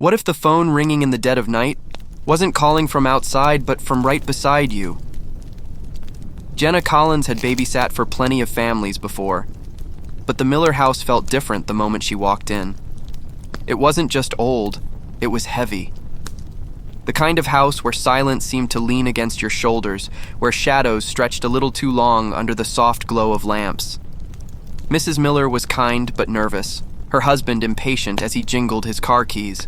What if the phone ringing in the dead of night wasn't calling from outside but from right beside you? Jenna Collins had babysat for plenty of families before, but the Miller house felt different the moment she walked in. It wasn't just old, it was heavy. The kind of house where silence seemed to lean against your shoulders, where shadows stretched a little too long under the soft glow of lamps. Mrs. Miller was kind but nervous, her husband impatient as he jingled his car keys.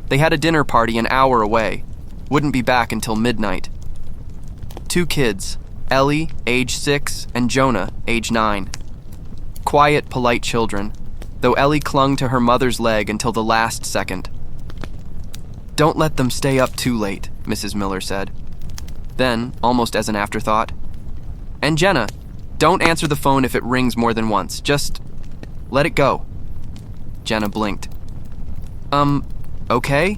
They had a dinner party an hour away, wouldn't be back until midnight. 2 kids, Ellie, age 6, and Jonah, age 9. Quiet, polite children, though Ellie clung to her mother's leg until the last second. "Don't let them stay up too late," Mrs. Miller said. Then, almost as an afterthought, "And Jenna, don't answer the phone if it rings more than once. Just let it go." Jenna blinked. Okay?"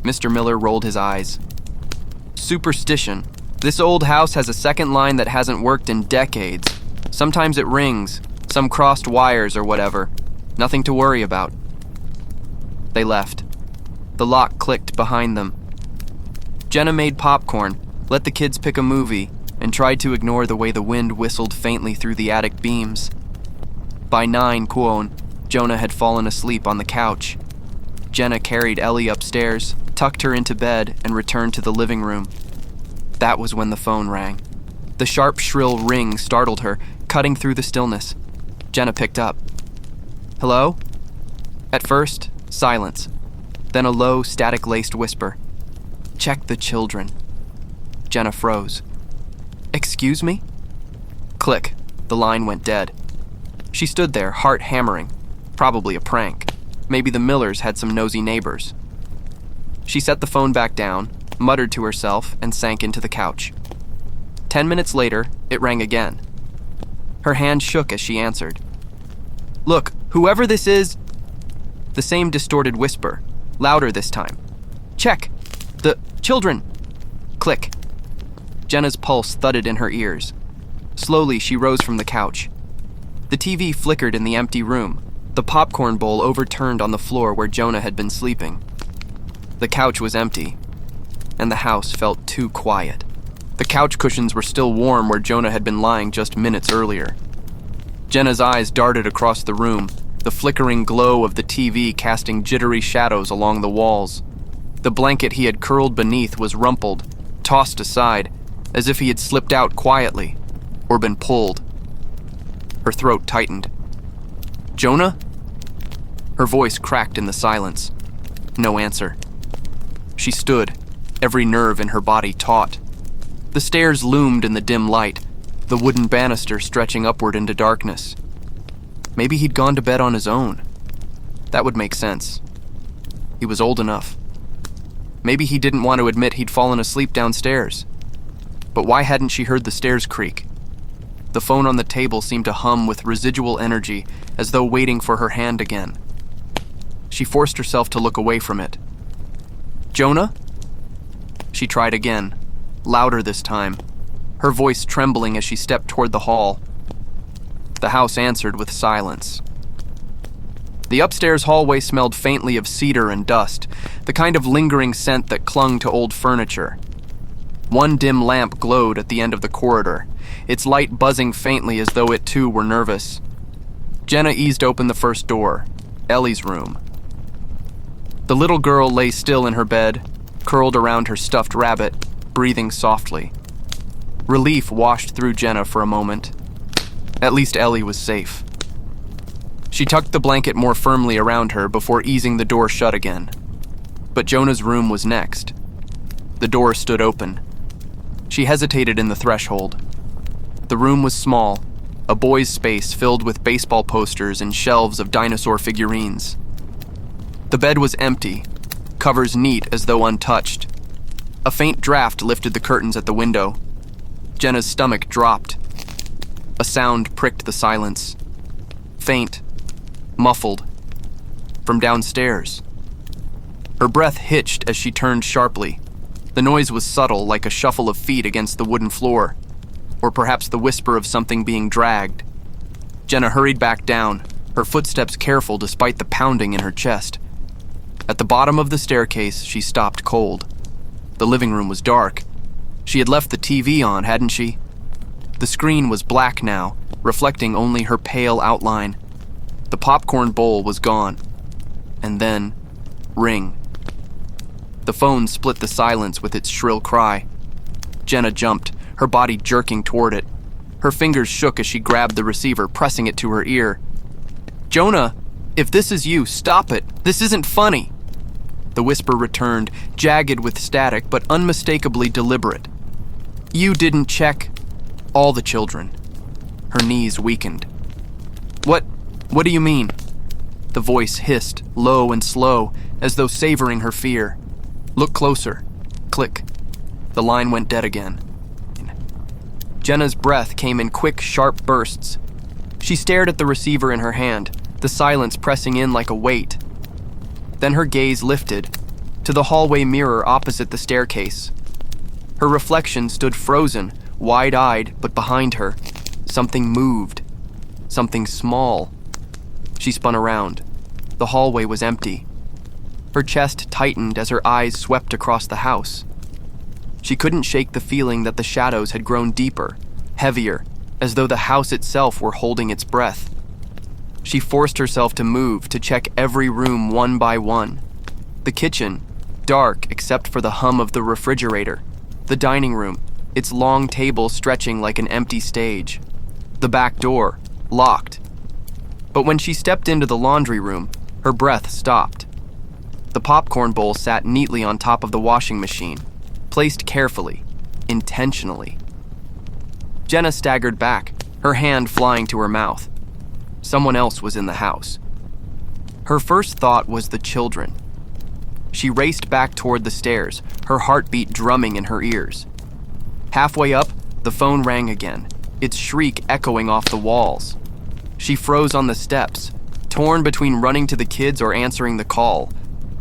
Mr. Miller rolled his eyes. "Superstition. This old house has a second line that hasn't worked in decades. Sometimes it rings, some crossed wires or whatever. Nothing to worry about." They left. The lock clicked behind them. Jenna made popcorn, let the kids pick a movie, and tried to ignore the way the wind whistled faintly through the attic beams. By 9 Kwon, Jonah had fallen asleep on the couch. Jenna carried Ellie upstairs, tucked her into bed, and returned to the living room. That was when the phone rang. The sharp, shrill ring startled her, cutting through the stillness. Jenna picked up. "Hello?" At first, silence. Then a low, static-laced whisper. "Check the children." Jenna froze. "Excuse me?" Click. The line went dead. She stood there, heart hammering. Probably a prank. Maybe the Millers had some nosy neighbors. She set the phone back down, muttered to herself, and sank into the couch. 10 minutes later, it rang again. Her hand shook as she answered. "Look, whoever this is..." The same distorted whisper, louder this time. "Check! The children!" Click. Jenna's pulse thudded in her ears. Slowly, she rose from the couch. The TV flickered in the empty room, the popcorn bowl overturned on the floor where Jonah had been sleeping. The couch was empty, and the house felt too quiet. The couch cushions were still warm where Jonah had been lying just minutes earlier. Jenna's eyes darted across the room, the flickering glow of the TV casting jittery shadows along the walls. The blanket he had curled beneath was rumpled, tossed aside, as if he had slipped out quietly, or been pulled. Her throat tightened. "Jonah?" Her voice cracked in the silence. No answer. She stood, every nerve in her body taut. The stairs loomed in the dim light, the wooden banister stretching upward into darkness. Maybe he'd gone to bed on his own. That would make sense. He was old enough. Maybe he didn't want to admit he'd fallen asleep downstairs. But why hadn't she heard the stairs creak? The phone on the table seemed to hum with residual energy, as though waiting for her hand again. She forced herself to look away from it. "Jonah?" She tried again, louder this time, her voice trembling as she stepped toward the hall. The house answered with silence. The upstairs hallway smelled faintly of cedar and dust, the kind of lingering scent that clung to old furniture. One dim lamp glowed at the end of the corridor, its light buzzing faintly as though it too were nervous. Jenna eased open the first door, Ellie's room. The little girl lay still in her bed, curled around her stuffed rabbit, breathing softly. Relief washed through Jenna for a moment. At least Ellie was safe. She tucked the blanket more firmly around her before easing the door shut again. But Jonah's room was next. The door stood open. She hesitated in the threshold. The room was small, a boy's space filled with baseball posters and shelves of dinosaur figurines. The bed was empty, covers neat as though untouched. A faint draft lifted the curtains at the window. Jenna's stomach dropped. A sound pricked the silence. Faint, muffled, from downstairs. Her breath hitched as she turned sharply. The noise was subtle, like a shuffle of feet against the wooden floor, or perhaps the whisper of something being dragged. Jenna hurried back down, her footsteps careful despite the pounding in her chest. At the bottom of the staircase, she stopped cold. The living room was dark. She had left the TV on, hadn't she? The screen was black now, reflecting only her pale outline. The popcorn bowl was gone. And then, ring. The phone split the silence with its shrill cry. Jenna jumped, her body jerking toward it. Her fingers shook as she grabbed the receiver, pressing it to her ear. "Jonah, if this is you, stop it. This isn't funny." The whisper returned, jagged with static but unmistakably deliberate. "You didn't check all the children." Her knees weakened. What do you mean?" The voice hissed, low and slow, as though savoring her fear. "Look closer." Click. The line went dead again. Jenna's breath came in quick, sharp bursts. She stared at the receiver in her hand, the silence pressing in like a weight. Then her gaze lifted to the hallway mirror opposite the staircase. Her reflection stood frozen, wide-eyed, but behind her, something moved. Something small. She spun around. The hallway was empty. Her chest tightened as her eyes swept across the house. She couldn't shake the feeling that the shadows had grown deeper, heavier, as though the house itself were holding its breath. She forced herself to move, to check every room one by one. The kitchen, dark except for the hum of the refrigerator. The dining room, its long table stretching like an empty stage. The back door, locked. But when she stepped into the laundry room, her breath stopped. The popcorn bowl sat neatly on top of the washing machine, placed carefully, intentionally. Jenna staggered back, her hand flying to her mouth. Someone else was in the house. Her first thought was the children. She raced back toward the stairs, her heartbeat drumming in her ears. Halfway up, the phone rang again, its shriek echoing off the walls. She froze on the steps, torn between running to the kids or answering the call.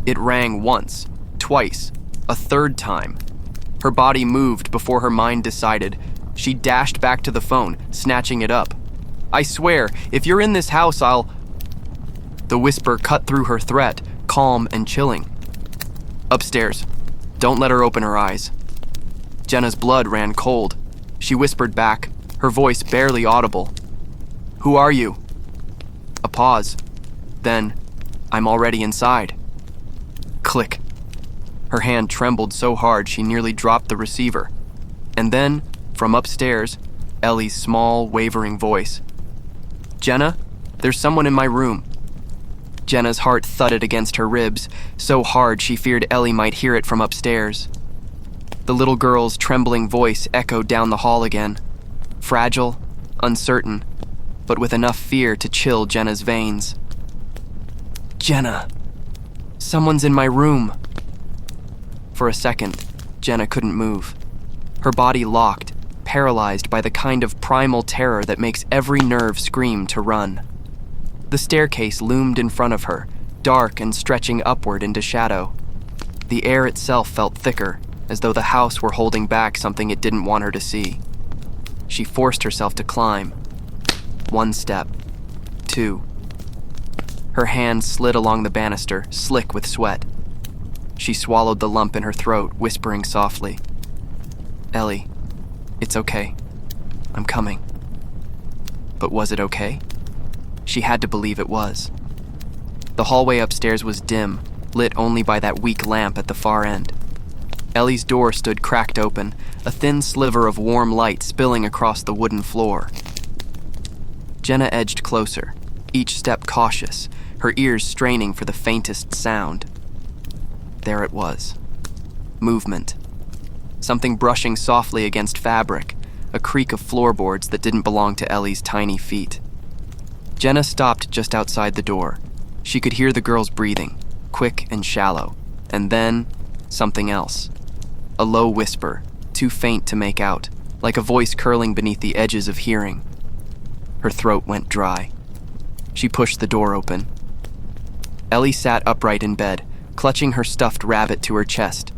It rang once, twice, a third time. Her body moved before her mind decided. She dashed back to the phone, snatching it up. "I swear, if you're in this house, I'll..." The whisper cut through her threat, calm and chilling. "Upstairs. Don't let her open her eyes." Jenna's blood ran cold. She whispered back, her voice barely audible. "Who are you?" A pause. Then, "I'm already inside." Click. Her hand trembled so hard she nearly dropped the receiver. And then, from upstairs, Ellie's small, wavering voice. "Jenna, there's someone in my room." Jenna's heart thudded against her ribs, so hard she feared Ellie might hear it from upstairs. The little girl's trembling voice echoed down the hall again, fragile, uncertain, but with enough fear to chill Jenna's veins. "Jenna, someone's in my room." For a second, Jenna couldn't move. Her body locked, paralyzed by the kind of primal terror that makes every nerve scream to run. The staircase loomed in front of her, dark and stretching upward into shadow. The air itself felt thicker, as though the house were holding back something it didn't want her to see. She forced herself to climb. 1 step. 2. Her hand slid along the banister, slick with sweat. She swallowed the lump in her throat, whispering softly, "Ellie, it's okay. I'm coming." But was it okay? She had to believe it was. The hallway upstairs was dim, lit only by that weak lamp at the far end. Ellie's door stood cracked open, a thin sliver of warm light spilling across the wooden floor. Jenna edged closer, each step cautious, her ears straining for the faintest sound. There it was. Movement. Something brushing softly against fabric, a creak of floorboards that didn't belong to Ellie's tiny feet. Jenna stopped just outside the door. She could hear the girls breathing, quick and shallow, and then something else. A low whisper, too faint to make out, like a voice curling beneath the edges of hearing. Her throat went dry. She pushed the door open. Ellie sat upright in bed, clutching her stuffed rabbit to her chest.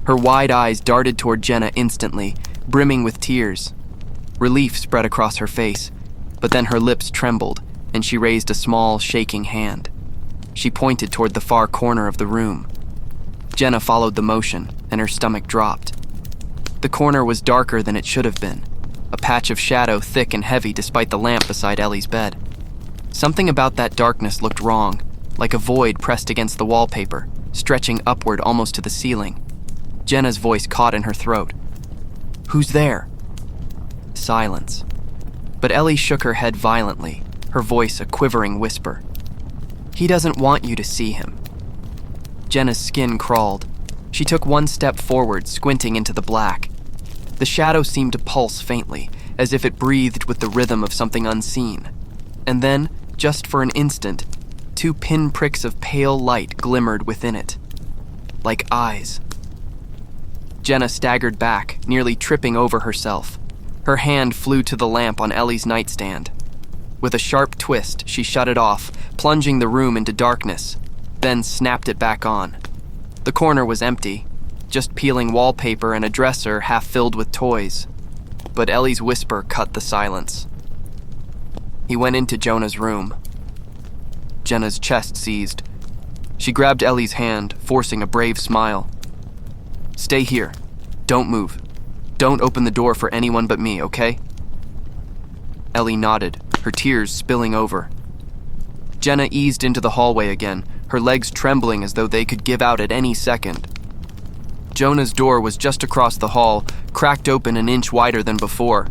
Her wide eyes darted toward Jenna instantly, brimming with tears. Relief spread across her face, but then her lips trembled, and she raised a small, shaking hand. She pointed toward the far corner of the room. Jenna followed the motion, and her stomach dropped. The corner was darker than it should have been, a patch of shadow thick and heavy despite the lamp beside Ellie's bed. Something about that darkness looked wrong, like a void pressed against the wallpaper, stretching upward almost to the ceiling. Jenna's voice caught in her throat. "Who's there?" Silence. But Ellie shook her head violently, her voice a quivering whisper. "He doesn't want you to see him." Jenna's skin crawled. She took one step forward, squinting into the black. The shadow seemed to pulse faintly, as if it breathed with the rhythm of something unseen. And then, just for an instant, 2 pinpricks of pale light glimmered within it, like eyes. Jenna staggered back, nearly tripping over herself. Her hand flew to the lamp on Ellie's nightstand. With a sharp twist, she shut it off, plunging the room into darkness, then snapped it back on. The corner was empty, just peeling wallpaper and a dresser half filled with toys. But Ellie's whisper cut the silence. He went into Jonah's room. Jenna's chest seized. She grabbed Ellie's hand, forcing a brave smile. "Stay here. Don't move. Don't open the door for anyone but me, okay?" Ellie nodded, her tears spilling over. Jenna eased into the hallway again, her legs trembling as though they could give out at any second. Jonah's door was just across the hall, cracked open an inch wider than before.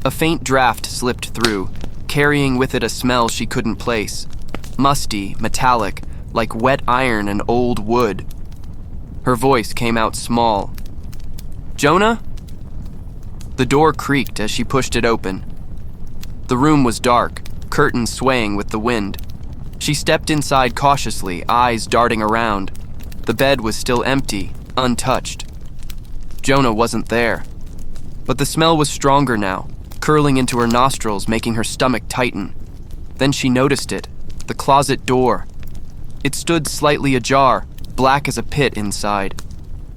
A faint draft slipped through, carrying with it a smell she couldn't place. Musty, metallic, like wet iron and old wood. Her voice came out small. "Jonah?" The door creaked as she pushed it open. The room was dark, curtains swaying with the wind. She stepped inside cautiously, eyes darting around. The bed was still empty, untouched. Jonah wasn't there. But the smell was stronger now, curling into her nostrils, making her stomach tighten. Then she noticed it, the closet door. It stood slightly ajar, black as a pit inside.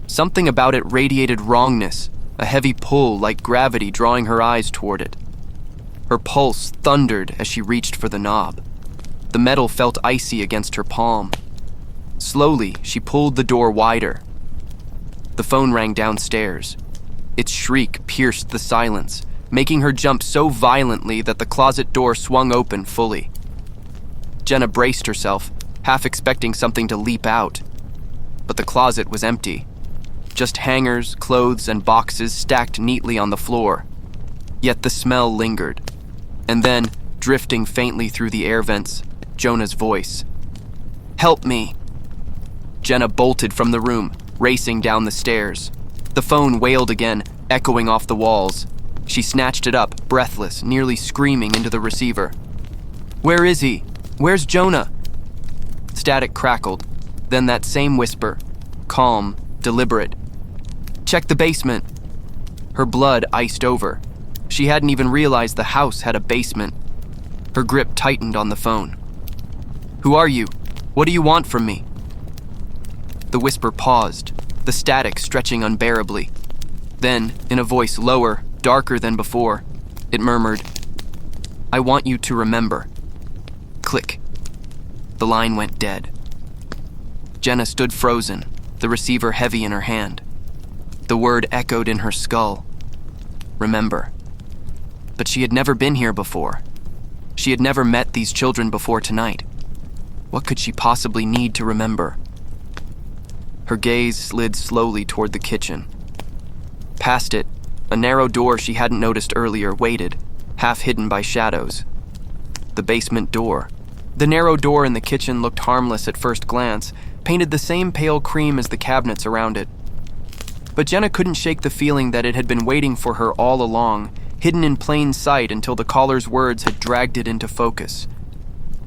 Something about it radiated wrongness, a heavy pull like gravity drawing her eyes toward it. Her pulse thundered as she reached for the knob. The metal felt icy against her palm. Slowly, she pulled the door wider. The phone rang downstairs. Its shriek pierced the silence, making her jump so violently that the closet door swung open fully. Jenna braced herself, half expecting something to leap out. But the closet was empty. Just hangers, clothes, and boxes stacked neatly on the floor. Yet the smell lingered. And then, drifting faintly through the air vents, Jonah's voice. "Help me!" Jenna bolted from the room, racing down the stairs. The phone wailed again, echoing off the walls. She snatched it up, breathless, nearly screaming into the receiver. "Where is he? Where's Jonah?" Static crackled, then that same whisper, calm, deliberate. "Check the basement." Her blood iced over. She hadn't even realized the house had a basement. Her grip tightened on the phone. "Who are you? What do you want from me?" The whisper paused, the static stretching unbearably. Then, in a voice lower, darker than before, it murmured, "I want you to remember." Click. The line went dead. Jenna stood frozen, the receiver heavy in her hand. The word echoed in her skull. Remember. But she had never been here before. She had never met these children before tonight. What could she possibly need to remember? Her gaze slid slowly toward the kitchen. Past it, a narrow door she hadn't noticed earlier waited, half hidden by shadows. The basement door. The narrow door in the kitchen looked harmless at first glance, painted the same pale cream as the cabinets around it. But Jenna couldn't shake the feeling that it had been waiting for her all along, hidden in plain sight until the caller's words had dragged it into focus.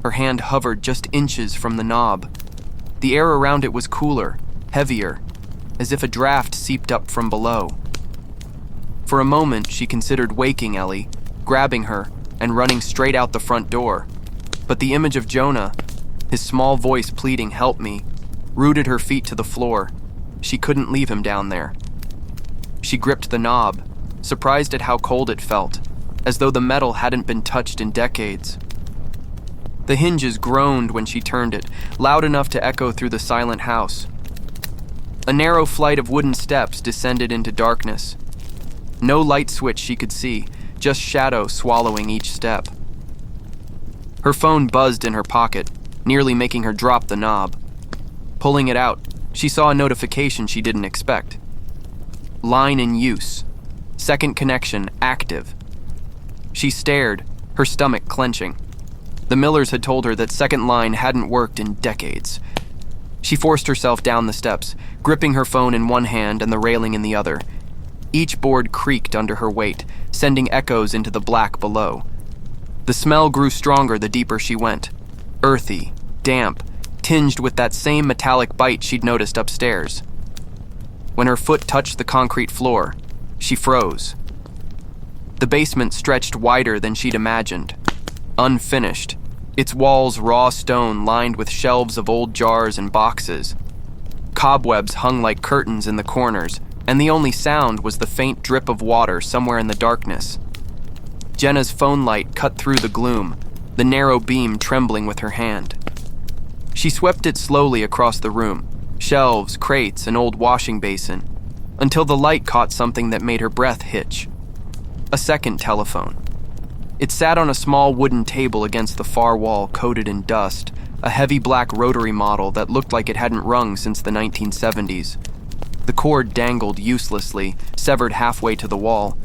Her hand hovered just inches from the knob. The air around it was cooler, heavier, as if a draft seeped up from below. For a moment, she considered waking Ellie, grabbing her, and running straight out the front door. But the image of Jonah, his small voice pleading, "Help me," rooted her feet to the floor. She couldn't leave him down there. She gripped the knob, surprised at how cold it felt, as though the metal hadn't been touched in decades. The hinges groaned when she turned it, loud enough to echo through the silent house. A narrow flight of wooden steps descended into darkness. No light switch she could see, just shadow swallowing each step. Her phone buzzed in her pocket, nearly making her drop the knob. Pulling it out, she saw a notification she didn't expect. Line in use. Second connection active. She stared, her stomach clenching. The Millers had told her that second line hadn't worked in decades. She forced herself down the steps, gripping her phone in one hand and the railing in the other. Each board creaked under her weight, sending echoes into the black below. The smell grew stronger the deeper she went. Earthy, damp, tinged with that same metallic bite she'd noticed upstairs. When her foot touched the concrete floor, she froze. The basement stretched wider than she'd imagined. Unfinished, its walls raw stone lined with shelves of old jars and boxes. Cobwebs hung like curtains in the corners, and the only sound was the faint drip of water somewhere in the darkness. Jenna's phone light cut through the gloom, the narrow beam trembling with her hand. She swept it slowly across the room, shelves, crates, an old washing basin, until the light caught something that made her breath hitch. A second telephone. It sat on a small wooden table against the far wall coated in dust, a heavy black rotary model that looked like it hadn't rung since the 1970s. The cord dangled uselessly, severed halfway to the wall.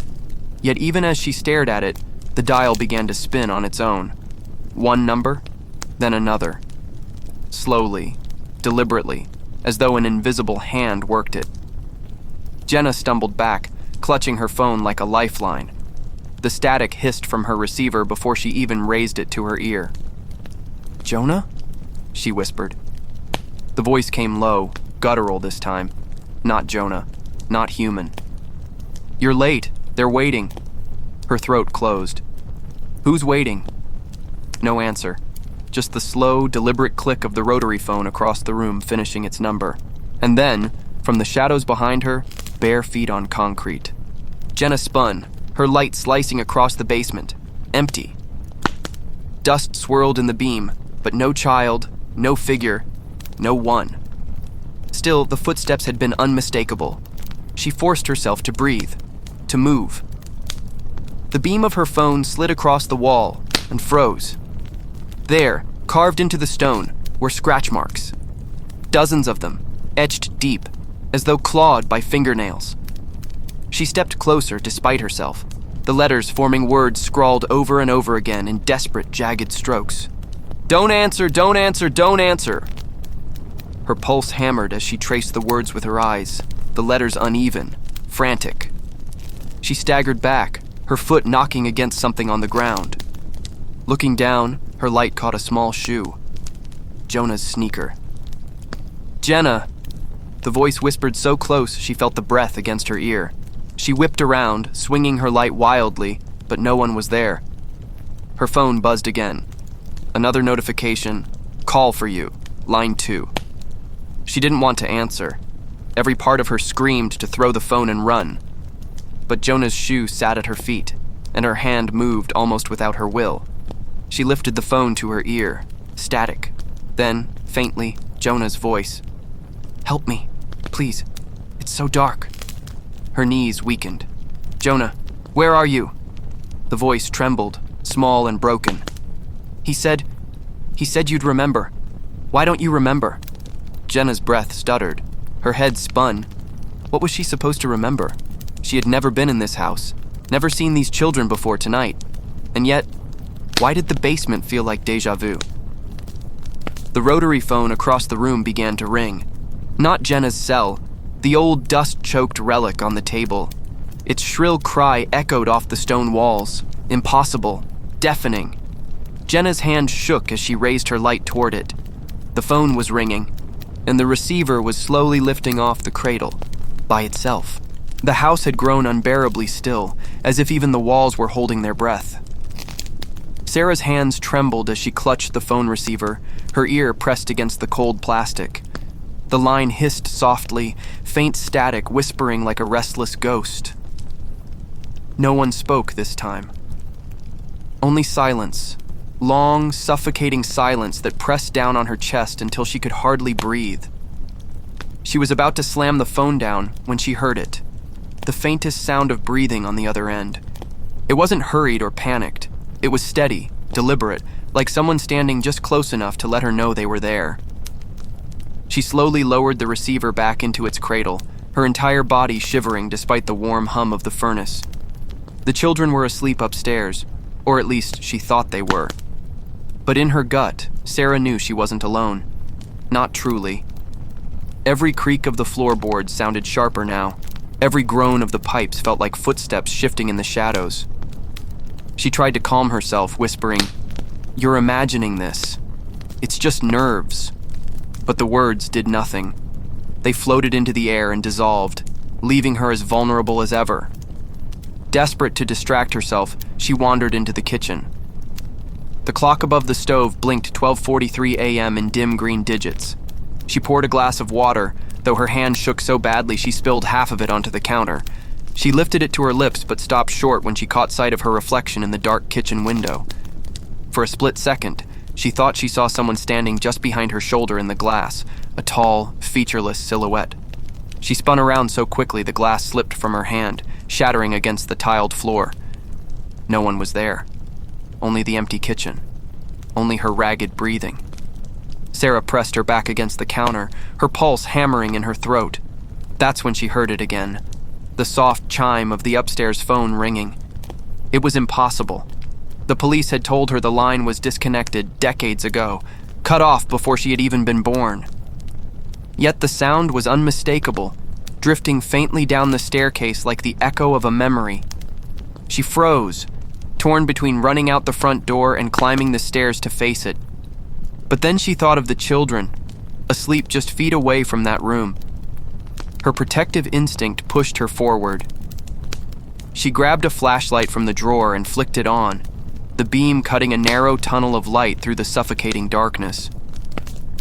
Yet even as she stared at it, the dial began to spin on its own. One number, then another. Slowly, deliberately, as though an invisible hand worked it. Jenna stumbled back, clutching her phone like a lifeline. The static hissed from her receiver before she even raised it to her ear. "Jonah?" she whispered. The voice came low, guttural this time. Not Jonah, not human. "You're late. They're waiting." Her throat closed. "Who's waiting?" No answer. Just the slow, deliberate click of the rotary phone across the room finishing its number. And then, from the shadows behind her, bare feet on concrete. Jenna spun, her light slicing across the basement. Empty. Dust swirled in the beam, but no child, no figure, no one. Still, the footsteps had been unmistakable. She forced herself to breathe, to move. The beam of her phone slid across the wall and froze. There, carved into the stone, were scratch marks. Dozens of them, etched deep, as though clawed by fingernails. She stepped closer despite herself, the letters forming words scrawled over and over again in desperate, jagged strokes. "Don't answer, don't answer, don't answer!" Her pulse hammered as she traced the words with her eyes, the letters uneven, frantic. She staggered back, her foot knocking against something on the ground. Looking down, her light caught a small shoe. Jonah's sneaker. "Jenna!" The voice whispered so close she felt the breath against her ear. She whipped around, swinging her light wildly, but no one was there. Her phone buzzed again. Another notification. "Call for you. Line 2. She didn't want to answer. Every part of her screamed to throw the phone and run. But Jonah's shoe sat at her feet, and her hand moved almost without her will. She lifted the phone to her ear, static. Then, faintly, Jonah's voice. "Help me, please. It's so dark." Her knees weakened. "Jonah, where are you?" The voice trembled, small and broken. He said you'd remember. Why don't you remember?" Jenna's breath stuttered. Her head spun. What was she supposed to remember? She had never been in this house, never seen these children before tonight. And yet, why did the basement feel like deja vu? The rotary phone across the room began to ring. Not Jenna's cell, the old dust-choked relic on the table. Its shrill cry echoed off the stone walls, impossible, deafening. Jenna's hand shook as she raised her light toward it. The phone was ringing, and the receiver was slowly lifting off the cradle, by itself. The house had grown unbearably still, as if even the walls were holding their breath. Sarah's hands trembled as she clutched the phone receiver, her ear pressed against the cold plastic. The line hissed softly, faint static whispering like a restless ghost. No one spoke this time. Only silence, Long, suffocating silence that pressed down on her chest until she could hardly breathe. She was about to slam the phone down when she heard it. The faintest sound of breathing on the other end. It wasn't hurried or panicked. It was steady, deliberate, like someone standing just close enough to let her know they were there. She slowly lowered the receiver back into its cradle, her entire body shivering despite the warm hum of the furnace. The children were asleep upstairs, or at least she thought they were. But in her gut, Sarah knew she wasn't alone. Not truly. Every creak of the floorboards sounded sharper now. Every groan of the pipes felt like footsteps shifting in the shadows. She tried to calm herself, whispering, "You're imagining this. It's just nerves." But the words did nothing. They floated into the air and dissolved, leaving her as vulnerable as ever. Desperate to distract herself, she wandered into the kitchen. The clock above the stove blinked 12:43 a.m. in dim green digits. She poured a glass of water, though her hand shook so badly she spilled half of it onto the counter. She lifted it to her lips but stopped short when she caught sight of her reflection in the dark kitchen window. For a split second, she thought she saw someone standing just behind her shoulder in the glass, a tall, featureless silhouette. She spun around so quickly the glass slipped from her hand, shattering against the tiled floor. No one was there. Only the empty kitchen. Only her ragged breathing. Sarah pressed her back against the counter, her pulse hammering in her throat. That's when she heard it again. The soft chime of the upstairs phone ringing. It was impossible. The police had told her the line was disconnected decades ago, cut off before she had even been born. Yet the sound was unmistakable, drifting faintly down the staircase like the echo of a memory. She froze, torn between running out the front door and climbing the stairs to face it. But then she thought of the children, asleep just feet away from that room. Her protective instinct pushed her forward. She grabbed a flashlight from the drawer and flicked it on, the beam cutting a narrow tunnel of light through the suffocating darkness.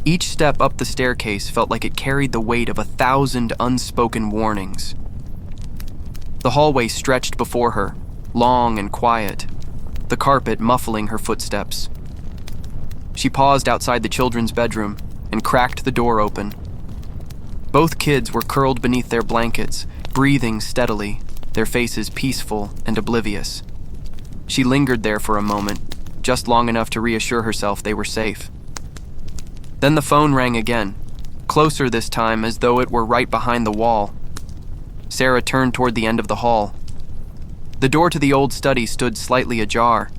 Each step up the staircase felt like it carried the weight of 1,000 unspoken warnings. The hallway stretched before her, long and quiet, the carpet muffling her footsteps. She paused outside the children's bedroom and cracked the door open. Both kids were curled beneath their blankets, breathing steadily, their faces peaceful and oblivious. She lingered there for a moment, just long enough to reassure herself they were safe. Then the phone rang again, closer this time as though it were right behind the wall. Sarah turned toward the end of the hall. The door to the old study stood slightly ajar.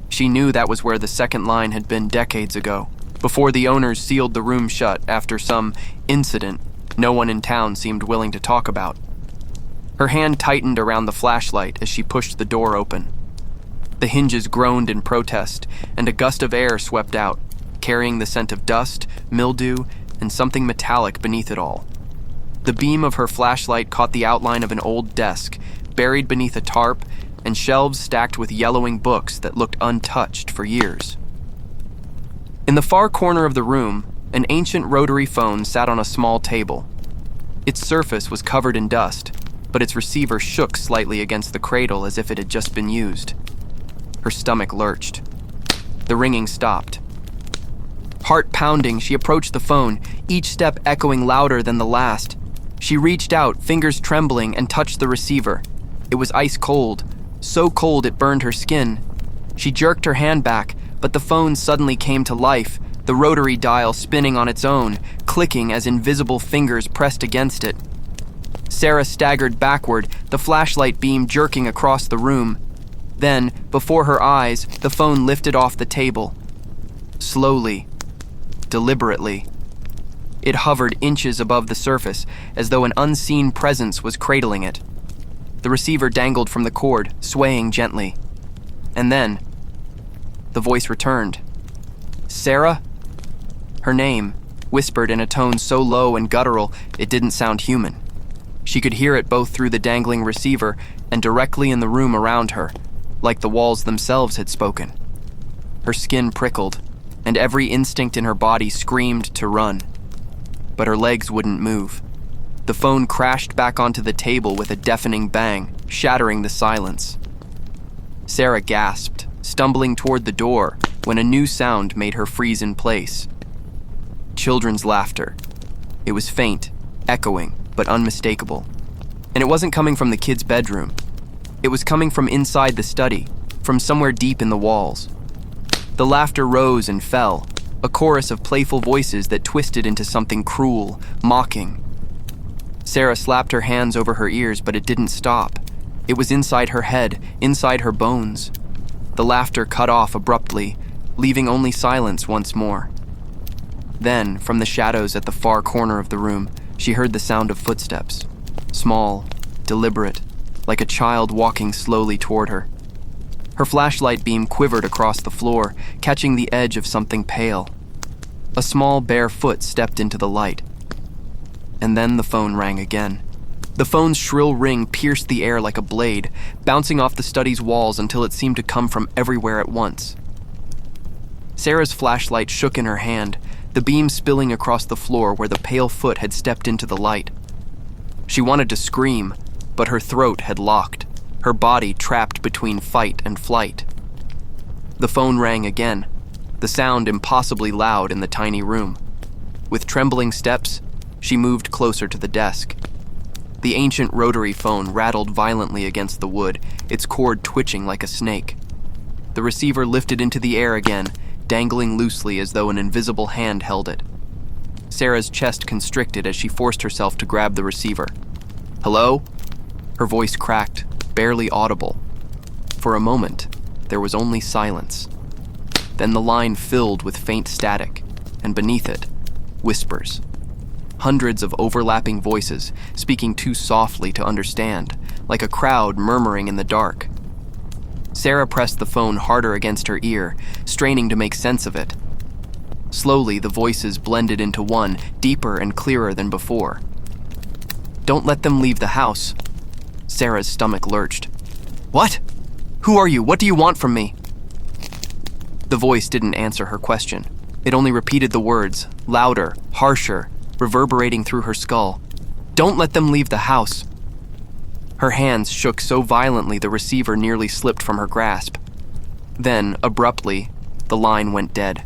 She knew that was where the second line had been decades ago, before the owners sealed the room shut after some incident no one in town seemed willing to talk about. Her hand tightened around the flashlight as she pushed the door open. The hinges groaned in protest, and a gust of air swept out, carrying the scent of dust, mildew, and something metallic beneath it all. The beam of her flashlight caught the outline of an old desk, buried beneath a tarp, and shelves stacked with yellowing books that looked untouched for years. In the far corner of the room, an ancient rotary phone sat on a small table. Its surface was covered in dust, but its receiver shook slightly against the cradle as if it had just been used. Her stomach lurched. The ringing stopped. Heart pounding, she approached the phone, each step echoing louder than the last. She reached out, fingers trembling, and touched the receiver. It was ice cold, so cold it burned her skin. She jerked her hand back, but the phone suddenly came to life, the rotary dial spinning on its own, clicking as invisible fingers pressed against it. Sarah staggered backward, the flashlight beam jerking across the room. Then, before her eyes, the phone lifted off the table. Slowly, deliberately. It hovered inches above the surface, as though an unseen presence was cradling it. The receiver dangled from the cord, swaying gently. And then, the voice returned. "Sarah?" Her name, whispered in a tone so low and guttural it didn't sound human. She could hear it both through the dangling receiver and directly in the room around her, like the walls themselves had spoken. Her skin prickled, and every instinct in her body screamed to run. But her legs wouldn't move. The phone crashed back onto the table with a deafening bang, shattering the silence. Sarah gasped, stumbling toward the door, when a new sound made her freeze in place. Children's laughter. It was faint, echoing, but unmistakable. And it wasn't coming from the kids' bedroom. It was coming from inside the study, from somewhere deep in the walls. The laughter rose and fell, a chorus of playful voices that twisted into something cruel, mocking. Sarah slapped her hands over her ears, but it didn't stop. It was inside her head, inside her bones. The laughter cut off abruptly, leaving only silence once more. Then, from the shadows at the far corner of the room, she heard the sound of footsteps. Small, deliberate, like a child walking slowly toward her. Her flashlight beam quivered across the floor, catching the edge of something pale. A small bare foot stepped into the light. And then the phone rang again. The phone's shrill ring pierced the air like a blade, bouncing off the study's walls until it seemed to come from everywhere at once. Sarah's flashlight shook in her hand, the beam spilling across the floor where the pale foot had stepped into the light. She wanted to scream, but her throat had locked, her body trapped between fight and flight. The phone rang again, the sound impossibly loud in the tiny room. With trembling steps, she moved closer to the desk. The ancient rotary phone rattled violently against the wood, its cord twitching like a snake. The receiver lifted into the air again, dangling loosely as though an invisible hand held it. Sarah's chest constricted as she forced herself to grab the receiver. "Hello?" Her voice cracked, barely audible. For a moment, there was only silence. Then the line filled with faint static, and beneath it, whispers. Hundreds of overlapping voices, speaking too softly to understand, like a crowd murmuring in the dark. Sarah pressed the phone harder against her ear, straining to make sense of it. Slowly, the voices blended into one, deeper and clearer than before. "Don't let them leave the house." Sarah's stomach lurched. "What? Who are you? What do you want from me?" The voice didn't answer her question. It only repeated the words, louder, harsher, reverberating through her skull. "Don't let them leave the house." Her hands shook so violently the receiver nearly slipped from her grasp. Then, abruptly, the line went dead.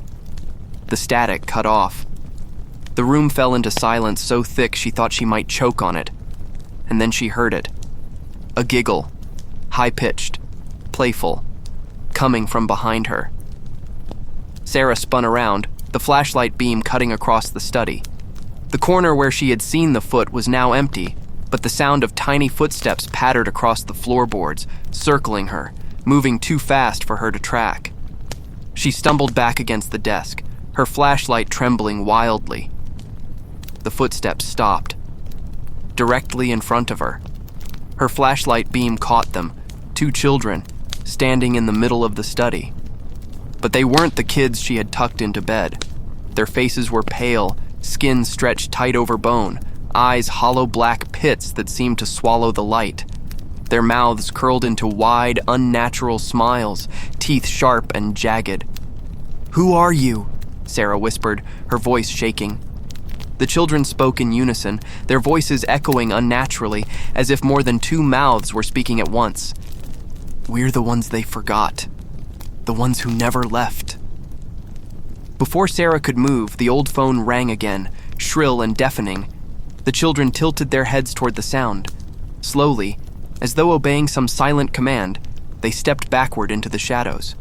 The static cut off. The room fell into silence so thick she thought she might choke on it. And then she heard it. A giggle, high-pitched, playful, coming from behind her. Sarah spun around, the flashlight beam cutting across the study. The corner where she had seen the foot was now empty, but the sound of tiny footsteps pattered across the floorboards, circling her, moving too fast for her to track. She stumbled back against the desk, her flashlight trembling wildly. The footsteps stopped, directly in front of her. Her flashlight beam caught them, two children, standing in the middle of the study. But they weren't the kids she had tucked into bed. Their faces were pale, skin stretched tight over bone, eyes hollow black pits that seemed to swallow the light. Their mouths curled into wide, unnatural smiles, teeth sharp and jagged. "Who are you?" Sarah whispered, her voice shaking. The children spoke in unison, their voices echoing unnaturally, as if more than two mouths were speaking at once. "We're the ones they forgot. The ones who never left." Before Sarah could move, the old phone rang again, shrill and deafening. The children tilted their heads toward the sound. Slowly, as though obeying some silent command, they stepped backward into the shadows.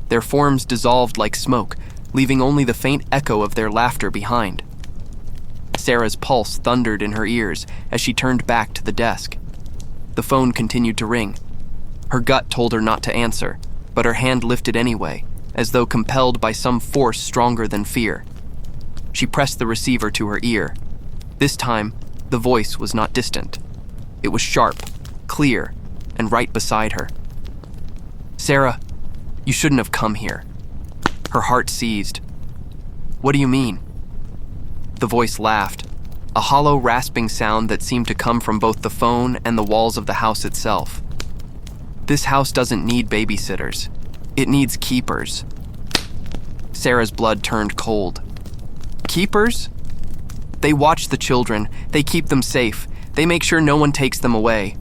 Their forms dissolved like smoke, leaving only the faint echo of their laughter behind. Sarah's pulse thundered in her ears as she turned back to the desk. The phone continued to ring. Her gut told her not to answer, but her hand lifted anyway, as though compelled by some force stronger than fear. She pressed the receiver to her ear. This time, the voice was not distant. It was sharp, clear, and right beside her. "Sarah, you shouldn't have come here." Her heart seized. "What do you mean?" The voice laughed, a hollow, rasping sound that seemed to come from both the phone and the walls of the house itself. "This house doesn't need babysitters. It needs keepers." Sarah's blood turned cold. "Keepers? They watch the children. They keep them safe. They make sure no one takes them away."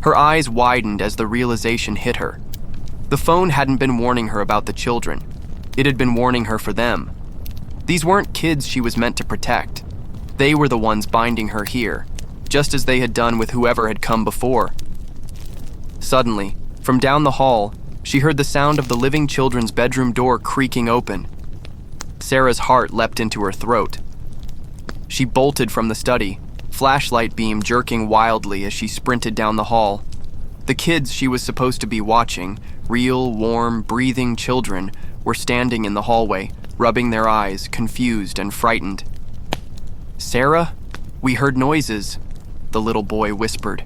Her eyes widened as the realization hit her. The phone hadn't been warning her about the children. It had been warning her for them. These weren't kids she was meant to protect. They were the ones binding her here, just as they had done with whoever had come before. Suddenly, from down the hall, she heard the sound of the living children's bedroom door creaking open. Sarah's heart leapt into her throat. She bolted from the study, flashlight beam jerking wildly as she sprinted down the hall. The kids she was supposed to be watching, real, warm, breathing children, were standing in the hallway, rubbing their eyes, confused and frightened. "Sarah, we heard noises," the little boy whispered.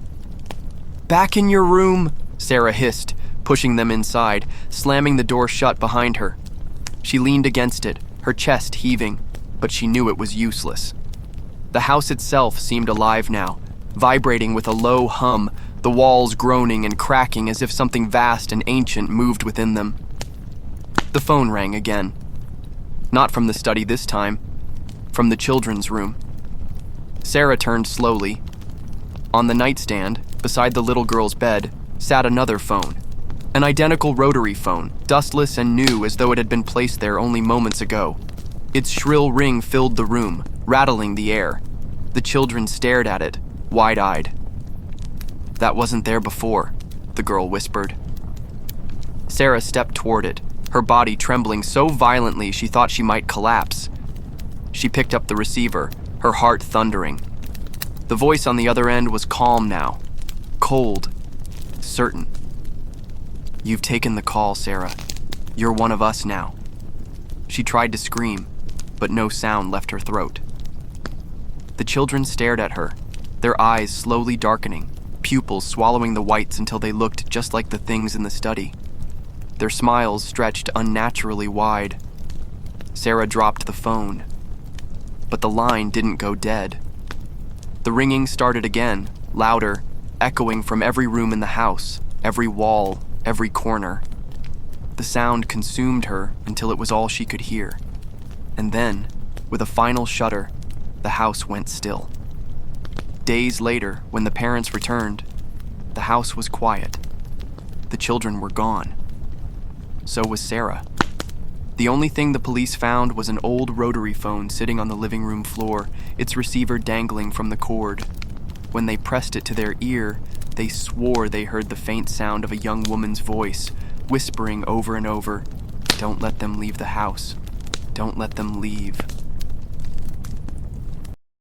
"Back in your room," Sarah hissed, pushing them inside, slamming the door shut behind her. She leaned against it, her chest heaving, but she knew it was useless. The house itself seemed alive now, vibrating with a low hum, the walls groaning and cracking as if something vast and ancient moved within them. The phone rang again. Not from the study this time, from the children's room. Sarah turned slowly. On the nightstand, beside the little girl's bed, sat another phone. An identical rotary phone, dustless and new as though it had been placed there only moments ago. Its shrill ring filled the room, rattling the air. The children stared at it, wide-eyed. "That wasn't there before," the girl whispered. Sarah stepped toward it, her body trembling so violently she thought she might collapse. She picked up the receiver, her heart thundering. The voice on the other end was calm now, cold, certain. "You've taken the call, Sarah. You're one of us now." She tried to scream, but no sound left her throat. The children stared at her, their eyes slowly darkening, pupils swallowing the whites until they looked just like the things in the study. Their smiles stretched unnaturally wide. Sarah dropped the phone, but the line didn't go dead. The ringing started again, louder, echoing from every room in the house, every wall, every corner. The sound consumed her until it was all she could hear. And then, with a final shudder, the house went still. Days later, when the parents returned, the house was quiet. The children were gone. So was Sarah. The only thing the police found was an old rotary phone sitting on the living room floor, its receiver dangling from the cord. When they pressed it to their ear, they swore they heard the faint sound of a young woman's voice, whispering over and over, "Don't let them leave the house. Don't let them leave."